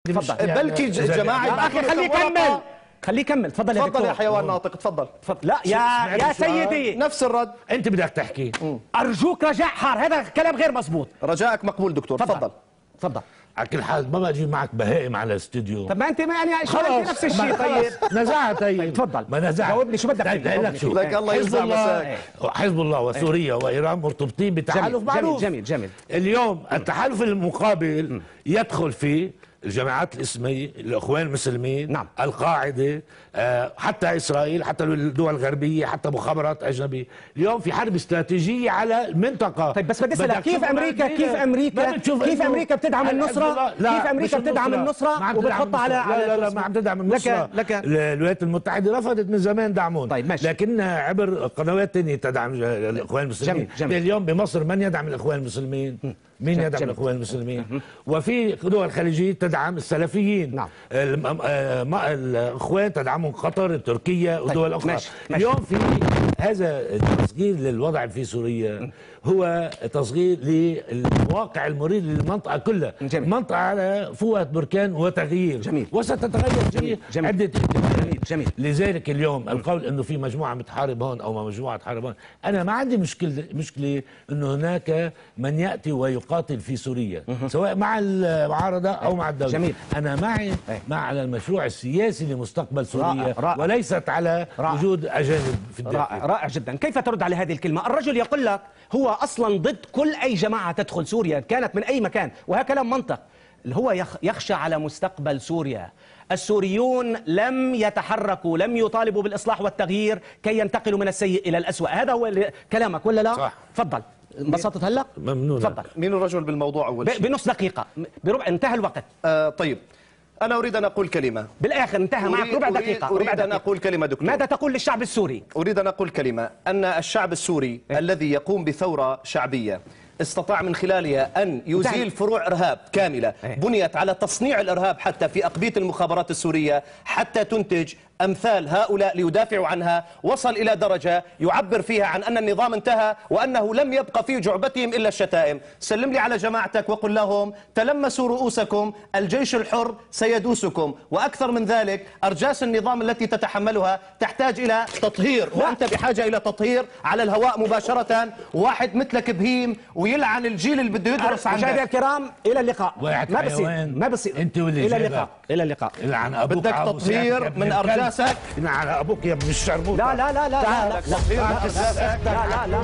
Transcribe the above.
تفضل. بلكي جماعه يا اخي خليه يكمل، خليه يكمل. تفضل يا تفضل يا حيوان ناطق، تفضل. لا يا سيدي نفس الرد. انت بدك تحكي. ارجوك رجاء حار، هذا كلام غير مزبوط. رجائك مقبول دكتور، تفضل. تفضل. على كل حال ما بجي معك بهائم على الاستوديو. طب ما انت يعني شو انت نفس الشيء. طيب نزعت. طيب تفضل. ما نزعت. جاوبني شو بدك طيب لك شو لك الله يجزع مساك. حزب الله وسوريا وايران مرتبطين بتحالف معروف. جميل. اليوم التحالف المقابل يدخل فيه الجماعات الإسلامية، الإخوان المسلمين، نعم. القاعدة، حتى إسرائيل، حتى الدول الغربية، حتى مخابرات أجنبية. اليوم في حرب استراتيجية على المنطقة. طيب بس بدي أسألك كيف أمريكا بتدعم النصرة؟ كيف أمريكا بتدعم النصرة وبتحطها على لا ما عم تدعم النصرة. الولايات المتحدة رفضت من زمان دعمون. طيب ماشي. لكنها عبر قنوات ثانية تدعم الإخوان المسلمين. جميل. اليوم بمصر من يدعم الإخوان المسلمين؟ مين يدعم الإخوان المسلمين؟ وفي دول خليجية تدعم السلفيين. نعم. الإخوان تدعمهم قطر، تركيا ودول أخرى. ماشي. اليوم في هذا التصغير للوضع في سوريا هو تصغير للواقع المرير للمنطقة كلها. منطقة على فوهة بركان وتغيير. جميل. وستتغير في عدة جميل. لذلك اليوم القول انه في مجموعه متحارب هون او مجموعه تحارب هون، انا ما عندي مشكله انه هناك من ياتي ويقاتل في سوريا سواء مع المعارضه او مع الدوله. جميل. انا مع على المشروع السياسي لمستقبل سوريا. رائع. وليست على وجود اجانب في الداخل. رائع جدا. كيف ترد على هذه الكلمه؟ الرجل يقول لك هو اصلا ضد كل اي جماعه تدخل سوريا كانت من اي مكان، وهذا كلام منطق. هو يخشى على مستقبل سوريا. السوريون لم يتحركوا، لم يطالبوا بالإصلاح والتغيير كي ينتقلوا من السيء إلى الأسوأ. هذا هو كلامك ولا لا؟ صح. تفضل. انبسطت هلا؟ ممنون. تفضل. مين الرجل بالموضوع أول شيء؟ بنص دقيقة، بربع انتهى الوقت. طيب أنا أريد أن أقول كلمة. بالآخر انتهى معك ربع دقيقة. أريد أن أقول كلمة دكتور. ماذا تقول للشعب السوري؟ أريد أن أقول كلمة، أن الشعب السوري الذي يقوم بثورة شعبية استطاع من خلالها أن يزيل فروع إرهاب كاملة بنيت على تصنيع الإرهاب حتى في أقبية المخابرات السورية حتى تنتج أمثال هؤلاء ليدافعوا عنها. وصل إلى درجة يعبر فيها عن أن النظام انتهى وأنه لم يبقى في جعبتهم إلا الشتائم. سلم لي على جماعتك وقل لهم تلمسوا رؤوسكم، الجيش الحر سيدوسكم. وأكثر من ذلك أرجاس النظام التي تتحملها تحتاج إلى تطهير، وأنت بحاجة إلى تطهير على الهواء مباشرة. واحد مثلك بهيم ويلعن الجيل اللي بده يدرس عنك. مشاهدينا الكرام إلى اللقاء. ما بصير انت واللي إلى اللقاء. إلى اللقاء. بدك تطهير من أرجاسك. على ابوك يا ابن الشرموطه. لا لا لا لا لا لا لا لا لا لا